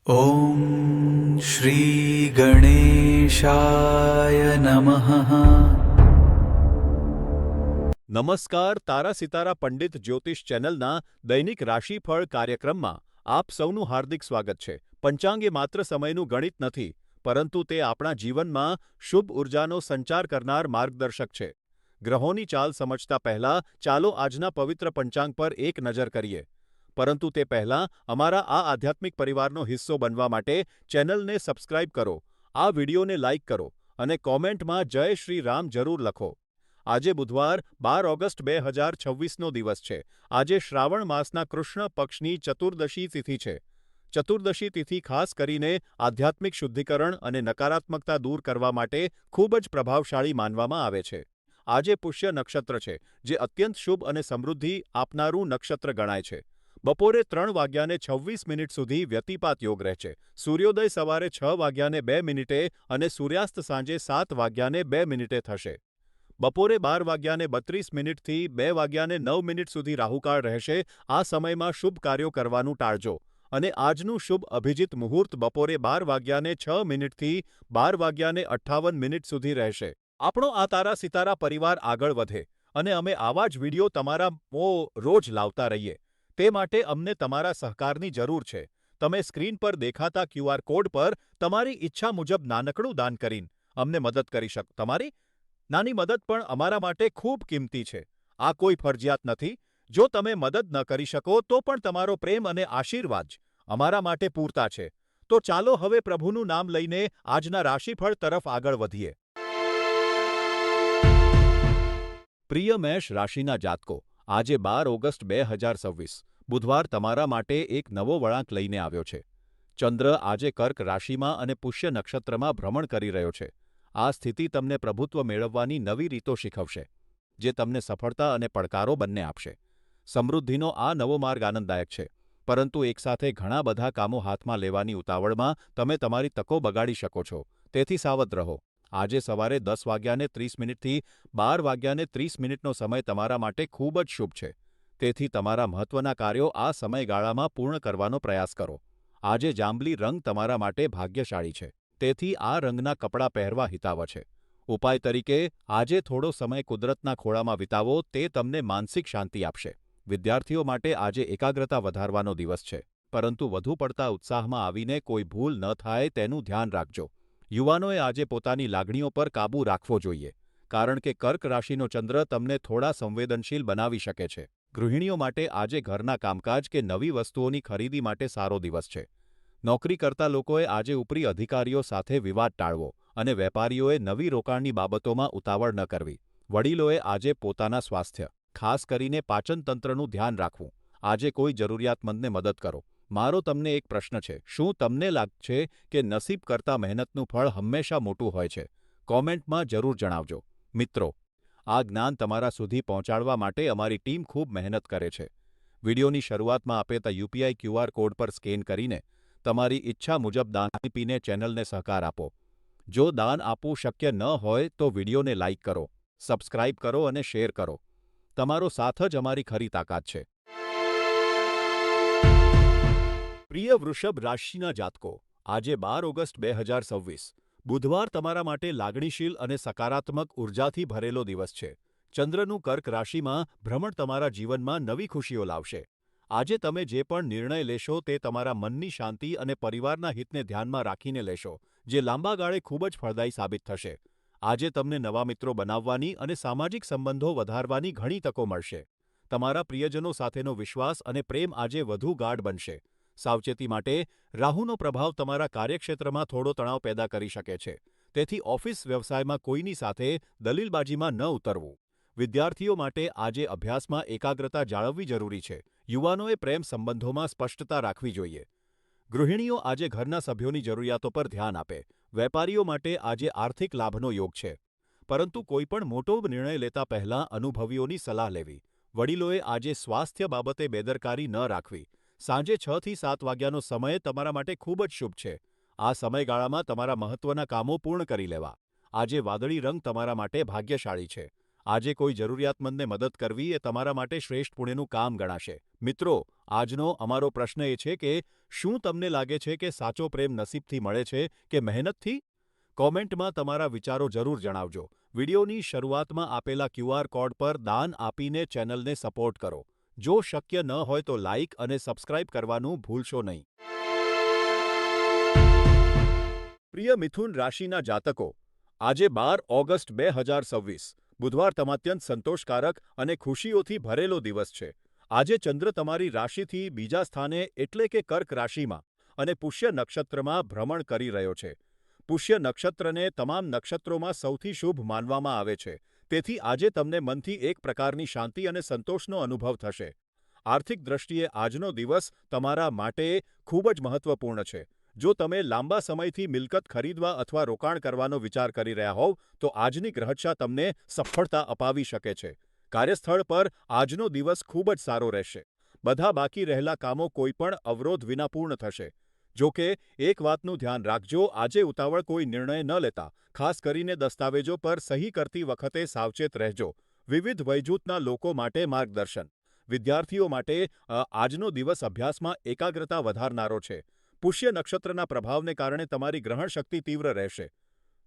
ॐ श्रीगणेशाय नमः। નમસ્કાર તારા સિતારા પંડિત જ્યોતિષ ચેનલના દૈનિક રાશિફળ કાર્યક્રમમાં આપ સૌનું હાર્દિક સ્વાગત છે. પંચાંગ એ માત્ર સમયનું ગણિત નથી, પરંતુ તે આપણા જીવનમાં શુભ ઉર્જાનો સંચાર કરનાર માર્ગદર્શક છે. ગ્રહોની ચાલ સમજતા પહેલા ચાલો આજના પવિત્ર પંચાંગ પર એક નજર કરીએ. પરંતુ તે પહેલાં અમારા આ આધ્યાત્મિક પરિવારનો હિસ્સો બનવા માટે ચેનલને સબસ્ક્રાઇબ કરો, આ વિડીયોને લાઇક કરો અને કોમેન્ટમાં જય શ્રી રામ જરૂર લખો. આજે બુધવાર 12 ઓગસ્ટ 2026નો દિવસ છે. આજે શ્રાવણ માસના કૃષ્ણ પક્ષની ચતુર્દશી તિથિ છે. ચતુર્દશી તિથિ ખાસ કરીને આધ્યાત્મિક શુદ્ધિકરણ અને નકારાત્મકતા દૂર કરવા માટે ખૂબ જ પ્રભાવશાળી માનવામાં આવે છે. આજે પુષ્ય નક્ષત્ર છે, જે અત્યંત શુભ અને સમૃદ્ધિ આપનારું નક્ષત્ર ગણાય છે. બપોરે 3:26 સુધી વ્યતિપાત યોગ રહેશે. સૂર્યોદય સવારે 6:02 અને સૂર્યાસ્ત સાંજે 7:02 થશે. બપોરે 12:32 થી 2:09 સુધી રાહુકાળ રહેશે. આ સમયમાં શુભ કાર્યો કરવાનું ટાળજો અને આજનું શુભ અભિજીત મુહૂર્ત બપોરે 12:06 થી 12:58 સુધી રહેશે. આપણો આ તારા સિતારા પરિવાર આગળ વધે અને અમે આવા જ વિડીયો તમારા રોજ લાવતા રહીએ. તે માટે અમને તમારા સહકારની જરૂર છે. તમે સ્ક્રીન પર દેખાતા QR કોડ પર તમારી ઈચ્છા મુજબ નાનકડું દાન કરીને અમને મદદ કરી શકો. તમારી નાની મદદ પણ અમારા માટે ખૂબ કિંમતી છે. આ કોઈ ફરજિયાત નથી. જો તમે મદદ ન કરી શકો તો પણ તમારો પ્રેમ અને આશીર્વાદ જ અમારા માટે પૂરતા છે. તો ચાલો હવે પ્રભુનું નામ લઈને આજના રાશિફળ તરફ આગળ વધીએ. પ્રિય મેષ રાશિના જાતકો, આજે 12 ઓગસ્ટ 2026 બુધવાર તમારા માટે એક નવો વળાંક લઈને આવ્યો છે. ચંદ્ર આજે કર્ક રાશિમાં અને પુષ્ય નક્ષત્રમાં ભ્રમણ કરી રહ્યો છે. આ સ્થિતિ તમને પ્રભુત્વ મેળવવાની નવી રીતો શીખવશે, જે તમને સફળતા અને પડકારો બંને આપશે. સમૃદ્ધિનો આ નવો માર્ગ આનંદદાયક છે, પરંતુ એકસાથે ઘણા બધા કામો હાથમાં લેવાની ઉતાવળમાં તમે તમારી તકો બગાડી શકો છો. તેથી સાવધ રહો. આજે સવારે 10:30 થી 12:30નો સમય તમારા માટે ખૂબ જ શુભ છે. તેથી તમારા મહત્વના કાર્યો આ સમયગાળામાં પૂર્ણ કરવાનો પ્રયાસ કરો. આજે જાંબલી રંગ તમારા માટે ભાગ્યશાળી છે. તેથી આ રંગના કપડાં પહેરવા હિતાવહ છે. ઉપાય તરીકે આજે થોડો સમય કુદરતના ખોળામાં વિતાવો, તે તમને માનસિક શાંતિ આપશે. વિદ્યાર્થીઓ માટે આજે એકાગ્રતા વધારવાનો દિવસ છે, પરંતુ વધુ પડતા ઉત્સાહમાં આવીને કોઈ ભૂલ ન થાય તેનું ધ્યાન રાખજો. યુવાનોએ આજે પોતાની લાગણીઓ પર કાબૂ રાખવો જોઈએ, કારણ કે કર્ક રાશિનો ચંદ્ર તમને થોડા સંવેદનશીલ બનાવી શકે છે. ગૃહિણીઓ માટે આજે ઘરના કામકાજ કે નવી વસ્તુઓની ખરીદી માટે સારો દિવસ છે. નોકરી કરતા લોકોએ આજે ઉપરી અધિકારીઓ સાથે વિવાદ ટાળવો અને વેપારીઓએ નવી રોકાણની બાબતોમાં ઉતાવળ ન કરવી. વડીલોએ આજે પોતાના સ્વાસ્થ્ય, ખાસ કરીને પાચનતંત્રનું ધ્યાન રાખવું. આજે કોઈ જરૂરિયાતમંદને મદદ કરો. મારો તમને એક પ્રશ્ન છે, શું તમને લાગે છે કે નસીબ કરતાં મહેનતનું ફળ હંમેશા મોટું હોય છે? કોમેન્ટમાં જરૂર જણાવજો. મિત્રો, આ જ્ઞાન તમારા સુધી પહોંચાડવા માટે અમારી ટીમ ખૂબ મહેનત કરે છે. વિડીયોની શરૂઆતમાં આપેલા UPI QR કોડ પર સ્કેન કરીને તમારી ઈચ્છા મુજબ દાન આપીને ચેનલને સહકાર આપો. જો દાન આપવું શક્ય ન હોય તો વિડીયોને લાઇક કરો, સબસ્ક્રાઇબ કરો અને શેર કરો. તમારો સાથ જ અમારી ખરી તાકાત છે. પ્રિય વૃષભ રાશિના જાતકો, આજે 12 ઓગસ્ટ 2026 બુધવાર તમારા માટે લાગણીશીલ અને સકારાત્મક ઉર્જાથી ભરેલો દિવસ છે. ચંદ્રનું કર્ક રાશિમાં ભ્રમણ તમારા જીવનમાં નવી ખુશીઓ લાવશે. આજે તમે જે પણ નિર્ણય લેશો તે તમારા મનની શાંતિ અને પરિવારના હિતને ધ્યાનમાં રાખીને લેશો, જે લાંબા ગાળે ખૂબ જ ફળદાયી સાબિત થશે. આજે તમને નવા મિત્રો બનાવવાની અને સામાજિક સંબંધો વધારવાની ઘણી તકો મળશે. તમારા પ્રિયજનો સાથેનો વિશ્વાસ અને પ્રેમ આજે વધુ ગાઢ બનશે. સાવચેતી માટે, રાહુનો પ્રભાવ તમારા કાર્યક્ષેત્રમાં થોડો તણાવ પેદા કરી શકે છે. તેથી ઓફિસ વ્યવસાયમાં કોઈની સાથે દલીલબાજીમાં ન ઉતરવું. વિદ્યાર્થીઓ માટે આજે અભ્યાસમાં એકાગ્રતા જાળવવી જરૂરી છે. યુવાનોએ પ્રેમ સંબંધોમાં સ્પષ્ટતા રાખવી જોઈએ. ગૃહિણીઓ આજે ઘરના સભ્યોની જરૂરિયાતો પર ધ્યાન આપે. વેપારીઓ માટે આજે આર્થિક લાભનો યોગ છે. પરંતુ કોઈપણ મોટો નિર્ણય લેતા પહેલાં અનુભવીઓની સલાહ લેવી. વડીલોએ આજે સ્વાસ્થ્ય બાબતે બેદરકારી ન રાખવી. સાંજે 6 થી 7 વાગ્યાનો સમય તમારા માટે ખૂબ જ શુભ છે. આ સમયગાળામાં તમારા મહત્વના કામો પૂર્ણ કરી લેવા. આજે વાદળી રંગ તમારા માટે ભાગ્યશાળી છે. આજે કોઈ જરૂરિયાતમંદને મદદ કરવી એ તમારા માટે શ્રેષ્ઠ પુણ્યનું કામ ગણાશે. મિત્રો, આજનો અમારો પ્રશ્ન એ છે કે શું તમને લાગે છે કે સાચો પ્રેમ નસીબથી મળે છે કે મહેનતથી? કોમેન્ટમાં તમારા વિચારો જરૂર જણાવજો. વિડિયોની શરૂઆતમાં આપેલા ક્યુઆર કોડ પર દાન આપીને ચેનલને સપોર્ટ કરો. જો શક્ય ન હોય તો લાઇક અને સબસ્ક્રાઇબ કરવાનું ભૂલશો નહીં. પ્રિય મિથુન રાશિના જાતકો, આજે 12 ઓગસ્ટ 2026 બુધવાર અત્યંત સંતોષકારક અને ખુશીઓથી ભરેલો દિવસ છે. આજે ચંદ્ર તમારી રાશિથી બીજા સ્થાને એટલે કે કર્ક રાશિમાં અને પુષ્ય નક્ષત્રમાં ભ્રમણ કરી રહ્યો છે. પુષ્ય નક્ષત્રને તમામ નક્ષત્રોમાં સૌથી શુભ માનવામાં આવે છે. તેથી આજે તમને મનથી એક પ્રકારની શાંતિ અને સંતોષનો અનુભવ થશે. આર્થિક દ્રષ્ટિએ આજનો દિવસ તમારા માટે ખૂબ જ મહત્વપૂર્ણ છે. જો તમે લાંબા સમયથી મિલકત ખરીદવા અથવા રોકાણ કરવાનો વિચાર કરી રહ્યા હોવ તો આજની ગ્રહદશા તમને સફળતા અપાવી શકે છે. કાર્યસ્થળ પર આજનો દિવસ ખૂબ જ સારો રહેશે. બધા બાકી રહેલા કામો કોઈપણ અવરોધ વિના પૂર્ણ થશે. જો કે એક વાતનું ધ્યાન રાખજો, આજે ઉતાવળ કોઈ નિર્ણય ન લેતા. ખાસ કરીને દસ્તાવેજો પર સહી કરતી વખતે સાવચેત રહેજો. વિવિધ વયજૂથના લોકો માટે માર્ગદર્શન. વિદ્યાર્થીઓ માટે આજનો દિવસ અભ્યાસમાં એકાગ્રતા વધારનારો છે. પુષ્ય નક્ષત્રના પ્રભાવને કારણે તમારી ગ્રહણ શક્તિ તીવ્ર રહેશે.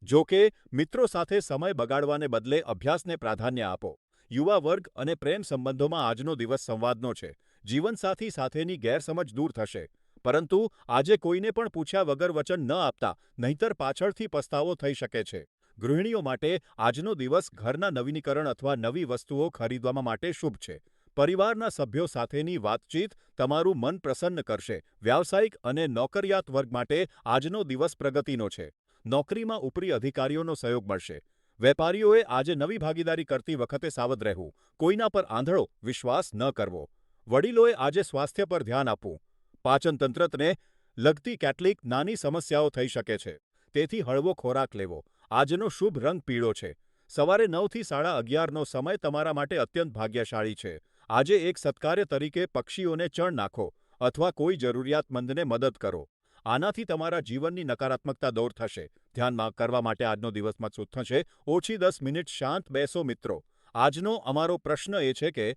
જો કે મિત્રો સાથે સમય બગાડવાને બદલે અભ્યાસને પ્રાધાન્ય આપો. યુવા વર્ગ અને પ્રેમ સંબંધોમાં આજનો દિવસ સંવાદનો છે. જીવનસાથી સાથેની ગેરસમજ દૂર થશે. પરંતુ આજે કોઈને પણ પૂછ્યા વગર વચન ન આપતા, નહીંતર પાછળથી પસ્તાવો થઈ શકે છે. ગૃહિણીઓ માટે આજનો દિવસ ઘરના નવીનીકરણ અથવા નવી વસ્તુઓ ખરીદવા માટે શુભ છે. પરિવારના સભ્યો સાથેની વાતચીત તમારું મન પ્રસન્ન કરશે. વ્યાવસાયિક અને નોકરિયાત વર્ગ માટે આજનો દિવસ પ્રગતિનો છે. નોકરીમાં ઉપરી અધિકારીઓનો સહયોગ મળશે. વેપારીઓએ આજે નવી ભાગીદારી કરતી વખતે સાવધ રહેવું. કોઈના પર આંધળો વિશ્વાસ ન કરવો. વડીલોએ આજે સ્વાસ્થ્ય પર ધ્યાન આપવું. પાચન તંત્રને લગતી કેટલીક નાની સમસ્યાઓ થઈ શકે છે. તેથી હળવો ખોરાક લેવો. આજનો શુભ રંગ પીળો છે. સવારે 9થી 11:30નો સમય તમારા માટે અત્યંત ભાગ્યશાળી છે. આજે એક સત્કાર્ય તરીકે પક્ષીઓને ચણ નાખો અથવા કોઈ જરૂરિયાતમંદને મદદ કરો. આનાથી તમારા જીવનની નકારાત્મકતા દૂર થશે. ધ્યાનમાં કરવા માટે આજનો દિવસમાં શુભ થશે. ઓછી 10 મિનિટ શાંત બેસો મિત્રો. આજનો અમારો પ્રશ્ન એ છે કે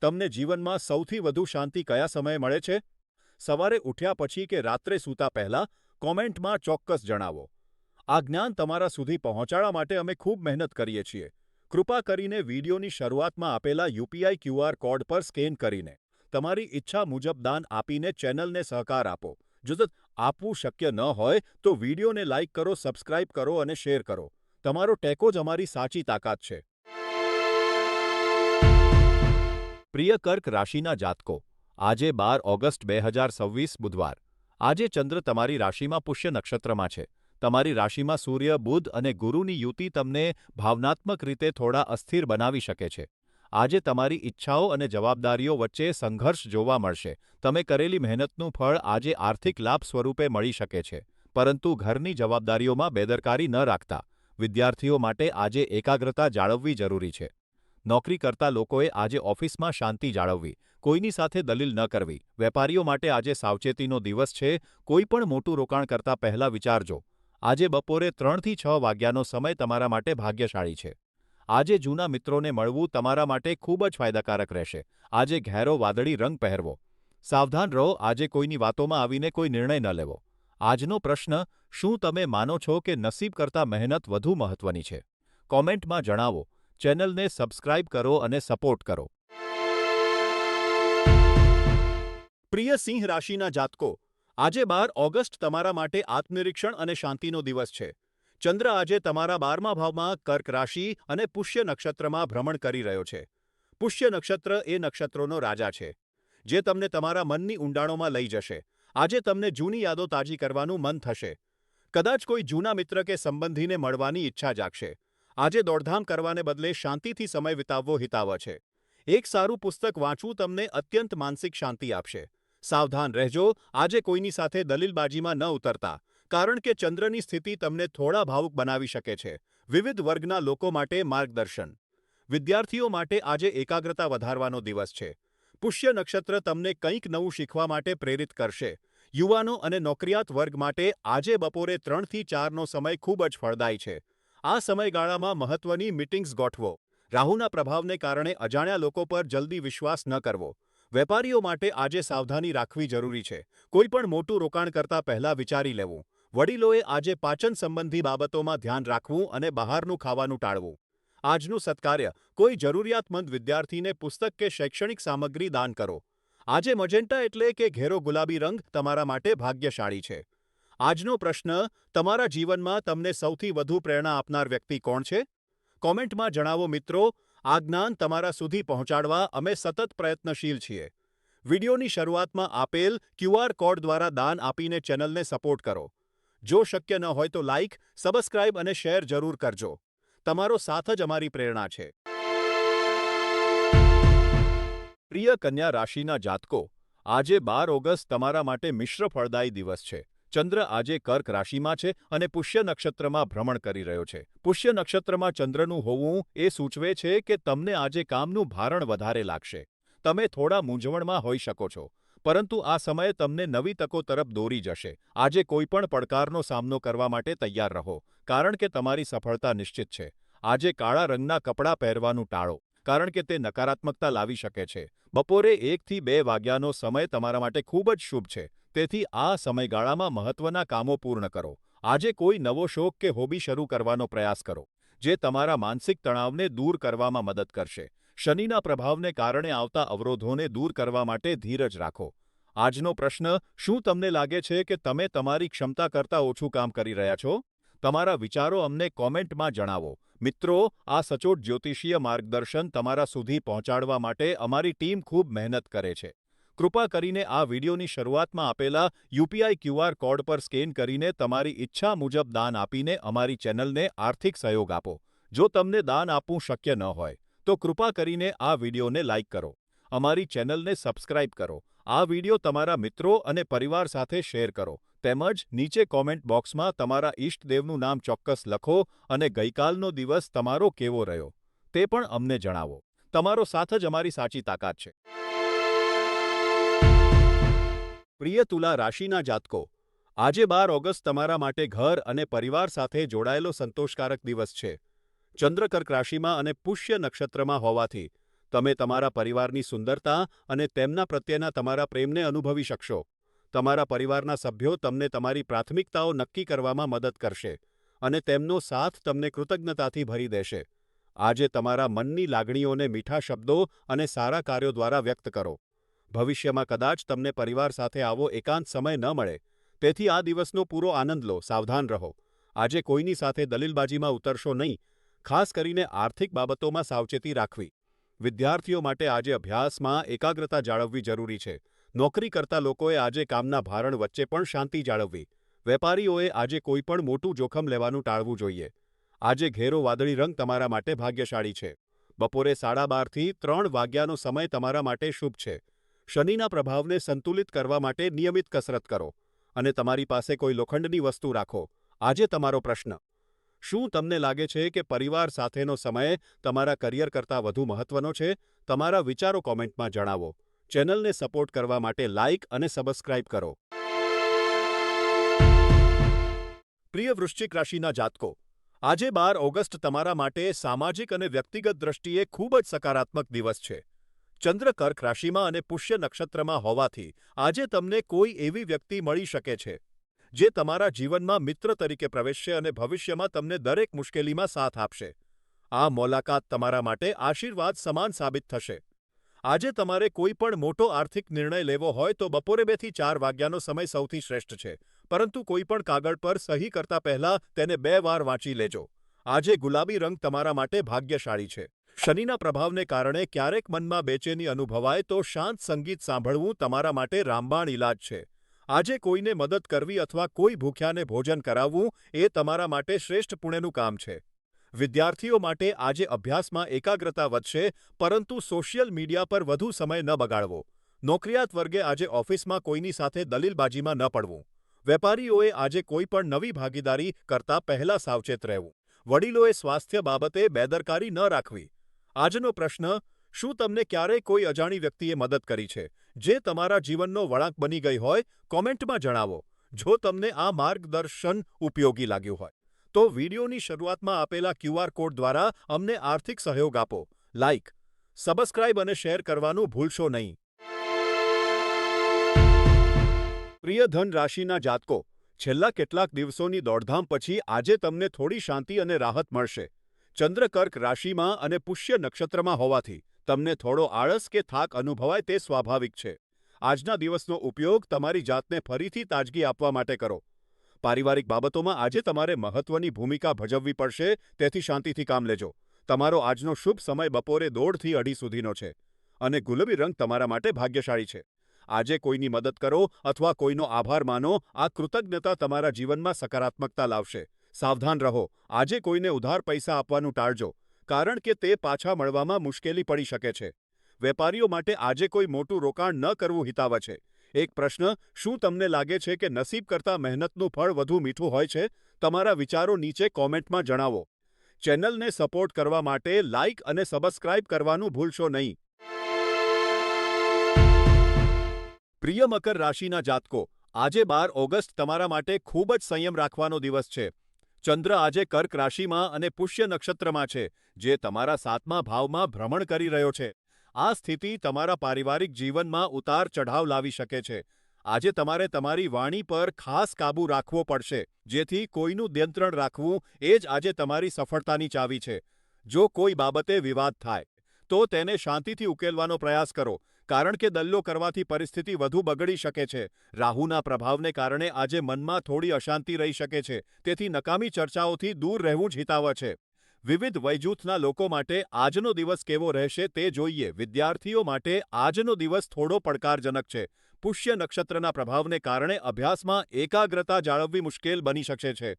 તમને જીવનમાં સૌથી વધુ શાંતિ કયા સમયે મળે છે? સવારે ઉઠ્યા પછી કે રાત્રે સૂતા પહેલા? કોમેન્ટમાં ચોક્કસ જણાવો. આ જ્ઞાન તમારા સુધી પહોંચાડવા માટે અમે ખૂબ મહેનત કરીએ છીએ. કૃપા કરીને વિડિયોની શરૂઆતમાં આપેલા યુપીઆઈ ક્યુઆર કોડ પર સ્કેન કરીને તમારી ઈચ્છા મુજબ દાન આપીને ચેનલને સહકાર આપો. જો આપવું શક્ય ન હોય તો વિડિયોને લાઇક કરો, સબસ્ક્રાઇબ કરો અને શેર કરો. તમારો ટેકો જ અમારી સાચી તાકાત છે. પ્રિય કર્ક રાશિના જાતકો, આજે 12 ઓગસ્ટ 2026 બુધવાર. આજે ચંદ્ર તમારી રાશિમાં પુષ્ય નક્ષત્રમાં છે. તમારી રાશિમાં સૂર્ય, બુધ અને ગુરુની યુતિ તમને ભાવનાત્મક રીતે થોડા અસ્થિર બનાવી શકે છે. આજે તમારી ઈચ્છાઓ અને જવાબદારીઓ વચ્ચે સંઘર્ષ જોવા મળશે. તમે કરેલી મહેનતનું ફળ આજે આર્થિક લાભ સ્વરૂપે મળી શકે છે. પરંતુ ઘરની જવાબદારીઓમાં બેદરકારી ન રાખતા. વિદ્યાર્થીઓ માટે આજે એકાગ્રતા જાળવવી જરૂરી છે. નોકરી કરતા લોકોએ આજે ઓફિસમાં શાંતિ જાળવવી. કોઈની સાથે દલીલ ન કરવી. વેપારીઓ માટે આજે સાવચેતીનો દિવસ છે. કોઈ પણ મોટું રોકાણ કરતા પહેલા વિચારજો. આજે બપોરે 3થી 6 વાગ્યાનો સમય તમારા માટે ભાગ્યશાળી છે. આજે જૂના મિત્રોને મળવું તમારા માટે ખૂબ જ ફાયદાકારક રહેશે. આજે ઘેરો વાદળી રંગ પહેરવો. સાવધાન રહો, આજે કોઈની વાતોમાં આવીને કોઈ નિર્ણય ન લેવો. આજનો પ્રશ્ન, શું તમે માનો છો કે નસીબ કરતાં મહેનત વધુ મહત્વની છે? કોમેન્ટમાં જણાવો. ચેનલને સબસ્ક્રાઇબ કરો અને સપોર્ટ કરો. પ્રિય સિંહ રાશિના જાતકો, આજે 12 ઓગસ્ટ તમારા માટે આત્મનિરીક્ષણ અને શાંતિનો દિવસ છે. ચંદ્ર આજે તમારા 12મા ભાવમાં કર્ક રાશિ અને પુષ્ય નક્ષત્રમાં ભ્રમણ કરી રહ્યો છે. પુષ્ય નક્ષત્ર એ નક્ષત્રોનો રાજા છે, જે તમને તમારા મનની ઊંડાણોમાં લઈ જશે. આજે તમને જૂની યાદો તાજી કરવાનું મન થશે. કદાચ કોઈ જૂના મિત્ર કે સંબંધીને મળવાની ઈચ્છા જાગશે. આજે દોડધામ કરવાને બદલે શાંતિથી સમય વિતાવવો હિતાવહ છે. એક સારું પુસ્તક વાંચવું તમને અત્યંત માનસિક શાંતિ આપશે. સાવધાન રહેજો, આજે કોઈની સાથે દલીલબાજીમાં ન ઉતરતા, કારણ કે ચંદ્રની સ્થિતિ તમને થોડા ભાવુક બનાવી શકે છે. વિવિધ વર્ગના લોકો માટે માર્ગદર્શન. વિદ્યાર્થીઓ માટે આજે એકાગ્રતા વધારવાનો દિવસ છે. પુષ્ય નક્ષત્ર તમને કંઈક નવું શીખવા માટે પ્રેરિત કરશે. યુવાનો અને નોકરિયાત વર્ગ માટે આજે બપોરે 3થી 4નો સમય ખૂબ જ ફળદાયી છે. આ સમયગાળામાં મહત્વની મીટિંગ્સ ગોઠવો. રાહુના પ્રભાવને કારણે અજાણ્યા લોકો પર જલ્દી વિશ્વાસ ન કરવો. વેપારીઓ માટે આજે સાવધાની રાખવી જરૂરી છે. કોઈ પણ મોટું રોકાણ કરતા પહેલા વિચારી લેવું. વડીલોએ આજે પાચન સંબંધી બાબતોમાં ધ્યાન રાખવું અને બહારનું ખાવાનું ટાળવું. આજનું સત્કાર્ય કોઈ જરૂરિયાતમંદ વિદ્યાર્થીને પુસ્તક કે શૈક્ષણિક સામગ્રી દાન કરો. આજે મજેન્ટા એટલે કે ઘેરો ગુલાબી રંગ તમારા માટે ભાગ્યશાળી છે. આજનો પ્રશ્ન, તમારા જીવનમાં તમને સૌથી વધુ પ્રેરણા આપનાર વ્યક્તિ કોણ છે? કોમેન્ટમાં જણાવો મિત્રો. આ જ્ઞાન તમારા સુધી પહોંચાડવા અમે સતત પ્રયત્નશીલ છીએ. વિડિયોની શરૂઆતમાં આપેલ QR કોડ દ્વારા દાન આપીને ચેનલને સપોર્ટ કરો. જો શક્ય ન હોય તો લાઇક, સબસ્ક્રાઇબ અને શેર જરૂર કરજો. તમારો સાથ જ અમારી પ્રેરણા છે. પ્રિય કન્યા રાશિના જાતકો, આજે 12 ઓગસ્ટ તમારા માટે મિશ્ર ફળદાયી દિવસ છે. ચંદ્ર આજે કર્ક રાશિમાં છે અને પુષ્ય નક્ષત્રમાં ભ્રમણ કરી રહ્યો છે. પુષ્ય નક્ષત્રમાં ચંદ્રનું હોવું એ સૂચવે છે કે તમને આજે કામનું ભારણ વધારે લાગશે. તમે થોડા મૂંઝવણમાં હોઈ શકો છો, પરંતુ આ સમય તમને નવી તકો તરફ દોરી જશે. આજે કોઈ પણ પડકારનો સામનો કરવા માટે તૈયાર રહો, કારણ કે તમારી સફળતા નિશ્ચિત છે. આજે કાળા રંગના કપડાં પહેરવાનું ટાળો, કારણ કે તે નકારાત્મકતા લાવી શકે છે. બપોરે 1 થી 2 વાગ્યાનો સમય તમારા માટે ખૂબ જ શુભ છે. તેથી આ સમયગાળામાં મહત્વના કામો પૂર્ણ કરો. આજે કોઈ નવો શોખ કે હોબી શરૂ કરવાનો પ્રયાસ કરો, જે તમારા માનસિક તણાવને દૂર કરવામાં મદદ કરશે. શનિના પ્રભાવને કારણે આવતા અવરોધોને દૂર કરવા માટે ધીરજ રાખો. આજનો પ્રશ્ન, શું તમને લાગે છે કે તમે તમારી ક્ષમતા કરતાં ઓછું કામ કરી રહ્યા છો? તમારા વિચારો અમને કોમેન્ટમાં જણાવો. મિત્રો, આ સચોટ જ્યોતિષીય માર્ગદર્શન તમારા સુધી પહોંચાડવા માટે અમારી ટીમ ખૂબ મહેનત કરે છે. કૃપા કરીને આ વિડિયોની શરૂઆતમાં આપેલા UPI QR કોડ પર સ્કેન કરીને તમારી ઈચ્છા મુજબ દાન આપીને અમારી ચેનલને આર્થિક સહયોગ આપો. જો તમને દાન આપવું શક્ય ન હોય, તો કૃપા કરીને આ વિડિયોને લાઇક કરો. અમારી ચેનલને સબસ્ક્રાઇબ કરો. આ વિડિયો તમારા મિત્રો અને પરિવાર સાથે શેર કરો. તેમજ નીચે કોમેન્ટ બોક્સમાં તમારા ઇષ્ટદેવનું નામ ચોક્કસ લખો અને ગઈકાલનો દિવસ તમારો કેવો રહ્યો તે પણ અમને જણાવો. તમારો સાથ જ અમારી સાચી તાકાત છે. પ્રિય તુલા રાશિના જાતકો, આજે 12 ઓગસ્ટ તમારા માટે ઘર અને પરિવાર સાથે જોડાયેલો સંતોષકારક દિવસ છે. ચંદ્ર કર્ક રાશિમાં અને પુષ્ય નક્ષત્રમાં હોવાથી તમે તમારા પરિવારની સુંદરતા અને તેમના પ્રત્યેના તમારા પ્રેમને અનુભવી શકશો. તમારા પરિવારના સભ્યો તમને તમારી પ્રાથમિકતાઓ નક્કી કરવામાં મદદ કરશે અને તેમનો સાથ તમને કૃતજ્ઞતાથી ભરી દેશે. આજે તમારા મનની લાગણીઓને મીઠા શબ્દો અને સારા કાર્યો દ્વારા વ્યક્ત કરો. ભવિષ્યમાં કદાચ તમને પરિવાર સાથે આવો એકાંત સમય ન મળે, તેથી આ દિવસનો પૂરો આનંદ લો. સાવધાન રહો. આજે કોઈની સાથે દલીલબાજીમાં ઉતરશો નહીં, ખાસ કરીને આર્થિક બાબતોમાં સાવચેતી રાખવી. વિદ્યાર્થીઓ માટે આજે અભ્યાસમાં એકાગ્રતા જાળવવી જરૂરી છે. નોકરી કરતા લોકોએ આજે કામના ભારણ વચ્ચે પણ શાંતિ જાળવવી. વેપારીઓએ આજે કોઈ પણ મોટું જોખમ લેવાનું ટાળવું જોઈએ. આજે ઘેરો વાદળી રંગ તમારા માટે ભાગ્યશાળી છે. બપોરે 12:30 થી 3 વાગ્યાનો સમય તમારા માટે શુભ છે. શનિના પ્રભાવને સંતુલિત કરવા માટે નિયમિત કસરત કરો અને તમારી પાસે કોઈ લોખંડની વસ્તુ રાખો. આજે તમારો પ્રશ્ન, શું તમને લાગે છે કે પરિવાર સાથેનો સમય તમારા કરિયર કરતાં વધુ મહત્વનો છે? તમારા વિચારો કોમેન્ટમાં જણાવો. ચેનલને સપોર્ટ કરવા માટે લાઇક અને સબસ્ક્રાઇબ કરો. પ્રિય વૃશ્ચિક રાશિના જાતકો, આજે 12 ઓગસ્ટ તમારા માટે સામાજિક અને વ્યક્તિગત દ્રષ્ટિએ ખૂબ જ સકારાત્મક દિવસ છે. ચંદ્ર કર્ક રાશિમાં અને પુષ્ય નક્ષત્રમાં હોવાથી આજે તમને કોઈ એવી વ્યક્તિ મળી શકે છે જે તમારા જીવનમાં મિત્ર તરીકે પ્રવેશશે અને ભવિષ્યમાં તમને દરેક મુશ્કેલીમાં સાથ આપશે. આ મુલાકાત તમારા માટે આશીર્વાદ સમાન સાબિત થશે. આજે તમારે કોઈ પણ મોટો આર્થિક નિર્ણય લેવો હોય તો બપોરે 2 થી 4 વાગ્યાનો સમય સૌથી શ્રેષ્ઠ છે, પરંતુ કોઈ પણ કાગળ પર સહી કરતા પહેલા તેને 2 વાર વાંચી લેજો. આજે ગુલાબી રંગ તમારા માટે ભાગ્યશાળી છે. શનિના પ્રભાવને કારણે ક્યારેક મનમાં બેચેની અનુભવાય તો શાંત સંગીત સાંભળવું તમારા માટે રામબાણ ઈલાજ છે. આજે કોઈને મદદ કરવી અથવા કોઈ ભૂખ્યાને ભોજન કરાવવું એ તમારા માટે શ્રેષ્ઠ પુણ્યનું કામ છે. વિદ્યાર્થીઓ માટે આજે અભ્યાસમાં એકાગ્રતા વધશે, પરંતુ સોશિયલ મીડિયા પર વધુ સમય ન બગાડવો. નોકરિયાત વર્ગે આજે ઓફિસમાં કોઈની સાથે દલીલબાજીમાં ન પડવું. વેપારીઓએ આજે કોઈ પણ નવી ભાગીદારી કરતા પહેલા સાવચેત રહેવું. વડીલોએ સ્વાસ્થ્ય બાબતે બેદરકારી ન રાખવી. આજનો પ્રશ્ન, શું તમને ક્યારેય કોઈ અજાણી વ્યક્તિએ મદદ કરી છે, જે તમારા જીવનનો વળાંક બની ગઈ હોય? કોમેન્ટમાં જણાવો. જો તમને આ માર્ગદર્શન ઉપયોગી લાગ્યું હોય તો વિડીયોની શરૂઆતમાં આપેલા QR કોડ દ્વારા અમને આર્થિક સહયોગ આપો. લાઇક, સબસ્ક્રાઇબ અને શેર કરવાનું ભૂલશો નહીં. પ્રિય ધન રાશિના જાતકો, છેલ્લા કેટલાક દિવસોની દોડધામ પછી આજે તમને થોડી શાંતિ અને રાહત મળશે. ચંદ્ર કર્ક રાશિમાં અને પુષ્ય નક્ષત્રમાં હોવાથી તમને થોડો આળસ કે થાક અનુભવાય તે સ્વાભાવિક છે. આજના દિવસનો ઉપયોગ તમારી જાતને ફરીથી તાજગી આપવા માટે કરો. પારિવારિક બાબતોમાં આજે તમારે મહત્વની ભૂમિકા ભજવવી પડશે, તેથી શાંતિથી કામ લેજો. તમારો આજનો શુભ સમય બપોરે 1:30 થી 2:30 સુધીનો છે અને ગુલાબી રંગ તમારા માટે ભાગ્યશાળી છે. આજે કોઈની મદદ કરો અથવા કોઈનો આભાર માનો. આ કૃતજ્ઞતા તમારા જીવનમાં સકારાત્મકતા લાવશે. સાવધાન રહો, આજે કોઈને ઉધાર પૈસા આપવાનું ટાળજો, કારણ કે તે પાછા મળવામાં મુશ્કેલી પડી શકે છે. વેપારીઓ માટે આજે કોઈ મોટું રોકાણ ન કરવું હિતાવહ છે. એક પ્રશ્ન: શું તમને લાગે છે કે નસીબ કરતાં મહેનતનું ફળ વધુ મીઠું હોય છે? તમારા વિચારો નીચે કોમેન્ટમાં જણાવો. ચેનલને સપોર્ટ કરવા માટે લાઇક અને સબસ્ક્રાઇબ કરવાનું ભૂલશો નહીં. પ્રિય મકર રાશિના જાતકો, આજે 12 ઓગસ્ટ તમારા માટે ખૂબ જ સંયમ રાખવાનો દિવસ છે. ચંદ્ર આજે કર્ક રાશિમાં અને પુષ્ય નક્ષત્રમાં છે, જે તમારા 7મા ભાવમાં ભ્રમણ કરી રહ્યો છે. આ સ્થિતિ તમારા પારિવારિક જીવનમાં ઉતાર ચઢાવ લાવી શકે છે. આજે તમારે તમારી વાણી પર ખાસ કાબૂ રાખવો પડશે, જેથી કોઈનું નિયંત્રણ રાખવું એ જ આજે તમારી સફળતાની ચાવી છે. જો કોઈ બાબતે વિવાદ થાય, તો તેને શાંતિથી ઉકેલવાનો પ્રયાસ કરો, કારણ કે દલ્લો કરવાથી પરિસ્થિતિ વધુ બગડી શકે છે. રાહુના પ્રભાવને કારણે આજે મનમાં થોડી અશાંતિ રહી શકે છે, તેથી નકામી ચર્ચાઓથી દૂર રહેવું જ હિતાવહ છે. વિવિધ વયજૂથના લોકો માટે આજનો દિવસ કેવો રહેશે તે જોઈએ. વિદ્યાર્થીઓ માટે આજનો દિવસ થોડો પડકારજનક છે. પુષ્ય નક્ષત્રના પ્રભાવને કારણે અભ્યાસમાં એકાગ્રતા જાળવવી મુશ્કેલ બની શકે છે.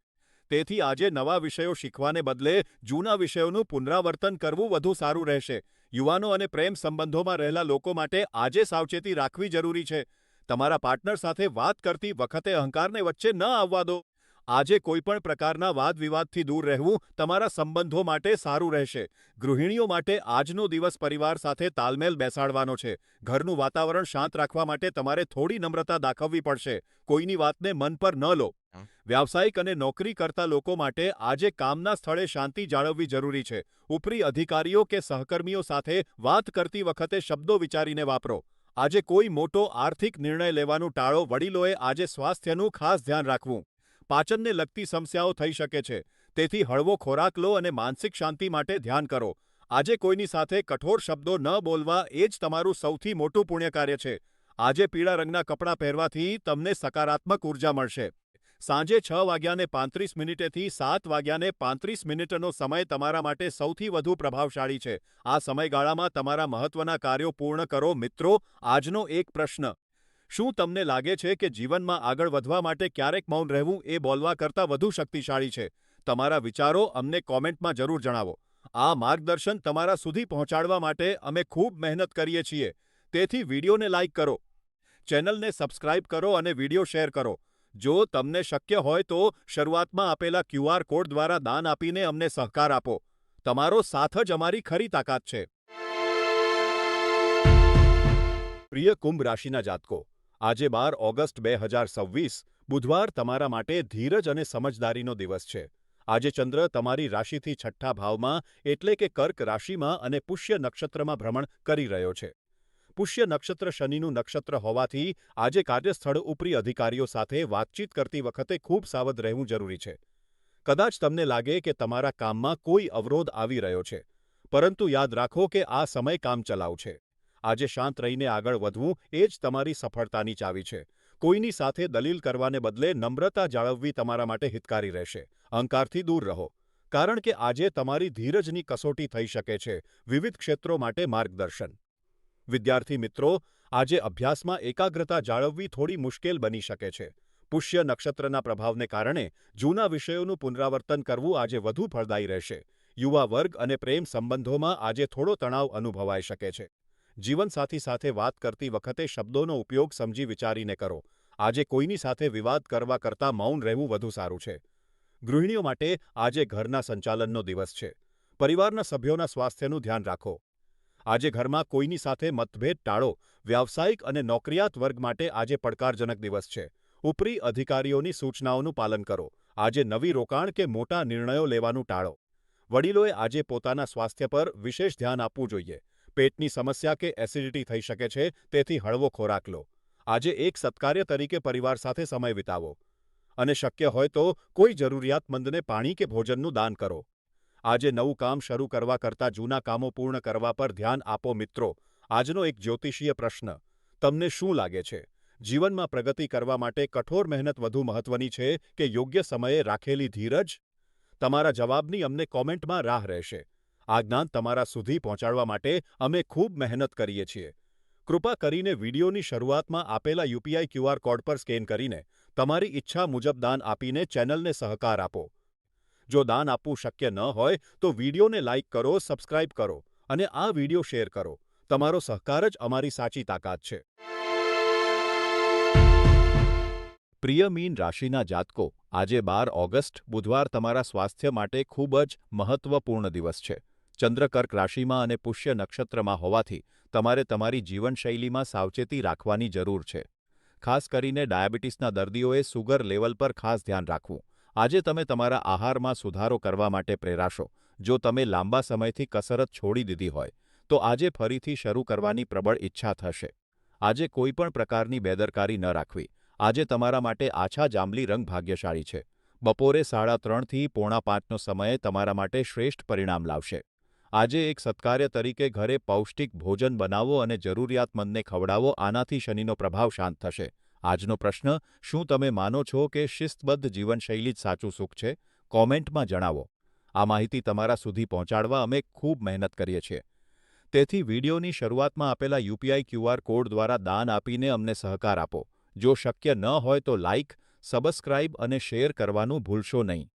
તેથી આજે નવા વિષયો શીખવાને બદલે જૂના વિષયોનું પુનરાવર્તન કરવું વધુ સારું રહેશે. યુવાનો અને પ્રેમ સંબંધોમાં રહેલા લોકો માટે આજે સાવચેતી રાખવી જરૂરી છે. તમારા પાર્ટનર સાથે વાત કરતી વખતે અહંકારને વચ્ચે ન આવવા દો. આજે કોઈપણ પ્રકારના વાદ વિવાદથી દૂર રહેવું તમારા સંબંધો માટે સારું રહેશે. ગૃહિણીઓ માટે આજનો દિવસ પરિવાર સાથે તાલમેલ બેસાડવાનો છે. ઘરનું વાતાવરણ શાંત રાખવા માટે તમારે થોડી નમ્રતા દાખવવી પડશે. કોઈની વાતને મન પર ન લો. વ્યાવસાયિક અને નોકરી કરતા લોકો માટે આજે કામના સ્થળે શાંતિ જાળવવી જરૂરી છે. ઉપરી અધિકારીઓ કે સહકર્મીઓ સાથે વાત કરતી વખતે શબ્દો વિચારીને વાપરો. આજે કોઈ મોટો આર્થિક નિર્ણય લેવાનું ટાળો. વડીલોએ આજે સ્વાસ્થ્યનું ખાસ ધ્યાન રાખવું. પાચનને લગતી સમસ્યાઓ થઈ શકે છે, તેથી હળવો ખોરાક લો અને માનસિક શાંતિ માટે ધ્યાન કરો. આજે કોઈની સાથે કઠોર શબ્દો ન બોલવા એ જ તમારું સૌથી મોટું પુણ્યકાર્ય છે. આજે પીળા રંગના કપડાં પહેરવાથી તમને સકારાત્મક ઉર્જા મળશે. સાંજે 6:35 થી 7:35નો સમય તમારા માટે સૌથી વધુ પ્રભાવશાળી છે. આ સમયગાળામાં તમારા મહત્વના કાર્યો પૂર્ણ કરો. મિત્રો, આજનો એક પ્રશ્ન: શું તમને લાગે છે કે જીવનમાં આગળ વધવા માટે ક્યારેક મૌન રહેવું એ બોલવા કરતાં વધુ શક્તિશાળી છે? તમારા વિચારો અમને કોમેન્ટમાં જરૂર જણાવો. આ માર્ગદર્શન તમારા સુધી પહોંચાડવા માટે અમે ખૂબ મહેનત કરીએ છીએ, તેથી વિડીયોને લાઇક કરો, ચેનલને સબસ્ક્રાઇબ કરો અને વિડીયો શેર કરો. જો તમને શક્ય હોય તો શરૂઆતમાં આપેલા QR કોડ દ્વારા દાન આપીને અમને સહકાર આપો. તમારો સાથ જ અમારી ખરી તાકાત છે. પ્રિય કુંભ રાશિના જાતકો, આજે 12 ઓગસ્ટ 2026 બુધવાર તમારા માટે ધીરજ અને સમજદારીનો દિવસ છે. આજે ચંદ્ર તમારી રાશિથી 6ઠ્ઠા ભાવમાં એટલે કે કર્ક રાશિમાં અને પુષ્ય નક્ષત્રમાં ભ્રમણ કરી રહ્યો છે. પુષ્ય નક્ષત્ર શનિનું નક્ષત્ર હોવાથી આજે કાર્યસ્થળ ઉપરી અધિકારીઓ સાથે વાતચીત કરતી વખતે ખૂબ સાવધ રહેવું જરૂરી છે. કદાચ તમને લાગે કે તમારા કામમાં કોઈ અવરોધ આવી રહ્યો છે, પરંતુ યાદ રાખો કે આ સમય કામચલાઉ છે. આજે શાંત રહીને આગળ વધવું એ જ તમારી સફળતાની ચાવી છે. કોઈની સાથે દલીલ કરવાને બદલે નમ્રતા જાળવવી તમારા માટે હિતકારી રહેશે. અહંકારથી દૂર રહો, કારણ કે આજે તમારી ધીરજની કસોટી થઈ શકે છે. વિવિધ ક્ષેત્રો માટે માર્ગદર્શન. વિદ્યાર્થી મિત્રો, આજે અભ્યાસમાં એકાગ્રતા જાળવવી થોડી મુશ્કેલ બની શકે છે. પુષ્ય નક્ષત્રના પ્રભાવને કારણે જૂના વિષયોનું પુનરાવર્તન કરવું આજે વધુ ફળદાયી રહેશે. યુવા વર્ગ અને પ્રેમ સંબંધોમાં આજે થોડો તણાવ અનુભવાઈ શકે છે. જીવનસાથી સાથે વાત કરતી વખતે શબ્દોનો ઉપયોગ સમજી વિચારીને કરો. આજે કોઈની સાથે વિવાદ કરવા કરતાં મૌન રહેવું વધુ સારું છે. ગૃહિણીઓ માટે આજે ઘરના સંચાલનનો દિવસ છે. પરિવારના સભ્યોના સ્વાસ્થ્યનું ધ્યાન રાખો. આજે ઘરમાં કોઈની સાથે મતભેદ ટાળો. વ્યાવસાયિક અને નોકરિયાત વર્ગ માટે આજે પડકારજનક દિવસ છે. ઉપરી અધિકારીઓની સૂચનાઓનું પાલન કરો. આજે નવી રોકાણ કે મોટા નિર્ણયો લેવાનું ટાળો. વડીલોએ આજે પોતાના સ્વાસ્થ્ય પર વિશેષ ધ્યાન આપવું જોઈએ. પેટની સમસ્યા કે એસિડિટી થઈ શકે છે, તેથી હળવો ખોરાક લો. આજે એક સત્કાર્ય તરીકે પરિવાર સાથે સમય વિતાવો અને શક્ય હોય તો કોઈ જરૂરિયાતમંદને પાણી કે ભોજનનું દાન કરો. આજે નવું કામ શરૂ કરવા કરતાં જૂના કામો પૂર્ણ કરવા પર ધ્યાન આપો મિત્રો. આજનો એક જ્યોતિષીય પ્રશ્ન. તમને શું લાગે છે? જીવનમાં પ્રગતિ કરવા માટે કઠોર મહેનત વધુ મહત્વની છે કે યોગ્ય સમયે રાખેલી ધીરજ? તમારા જવાબની અમને કોમેન્ટમાં રાહ રહેશે. આ જ્ઞાન તમારા સુધી પહોંચાડવા માટે અમે ખૂબ મહેનત કરીએ છીએ. કૃપા કરીને વિડીયોની શરૂઆતમાં આપેલા યુપીઆઈ ક્યુઆર કોડ પર સ્કેન કરીને તમારી ઈચ્છા મુજબ દાન આપીને ચેનલને સહકાર આપો. જો દાન આપવું શક્ય ન હોય તો વિડીયોને લાઇક કરો, સબસ્ક્રાઇબ કરો અને આ વિડીયો શેર કરો. તમારો સહકાર જ અમારી સાચી તાકાત છે. પ્રિય મીન રાશિના જાતકો, આજે 12 ઓગસ્ટ બુધવાર તમારા સ્વાસ્થ્ય માટે ખૂબ જ મહત્વપૂર્ણ દિવસ છે. ચંદ્ર કર્ક રાશિમાં અને પુષ્ય નક્ષત્રમાં હોવાથી તમારે તમારી જીવનશૈલીમાં સાવચેતી રાખવાની જરૂર છે. ખાસ કરીને ડાયાબિટીસના દર્દીઓએ સુગર લેવલ પર ખાસ ધ્યાન રાખવું. આજે તમે તમારા આહારમાં સુધારો કરવા માટે પ્રેરાશો. જો તમે લાંબા સમયથી કસરત છોડી દીધી હોય, તો આજે ફરીથી શરૂ કરવાની પ્રબળ ઈચ્છા થશે. આજે કોઈ પણ પ્રકારની બેદરકારી ન રાખવી. આજે તમારા માટે આછા જાંબલી રંગ ભાગ્યશાળી છે. બપોરે 3:30થી 4:45નો સમય તમારા માટે શ્રેષ્ઠ પરિણામ લાવશે. આજે એક સત્કાર્ય તરીકે ઘરે પૌષ્ટિક ભોજન બનાવો અને જરૂરિયાતમંદને ખવડાવો. આનાથી શનિનો પ્રભાવ શાંત થશે. આજનો પ્રશ્ન, શું તમે માનો છો કે શિસ્તબદ્ધ જીવનશૈલી જ સાચું સુખ છે? કોમેન્ટમાં જણાવો. આ માહિતી તમારા સુધી પહોંચાડવા અમે ખૂબ મહેનત કરીએ છીએ. તેથી વિડીયોની શરૂઆતમાં આપેલા યુપીઆઈ ક્યુઆર કોડ દ્વારા દાન આપીને અમને સહકાર આપો. જો શક્ય ન હોય તો લાઇક, સબસ્ક્રાઇબ અને શેર કરવાનું ભૂલશો નહીં.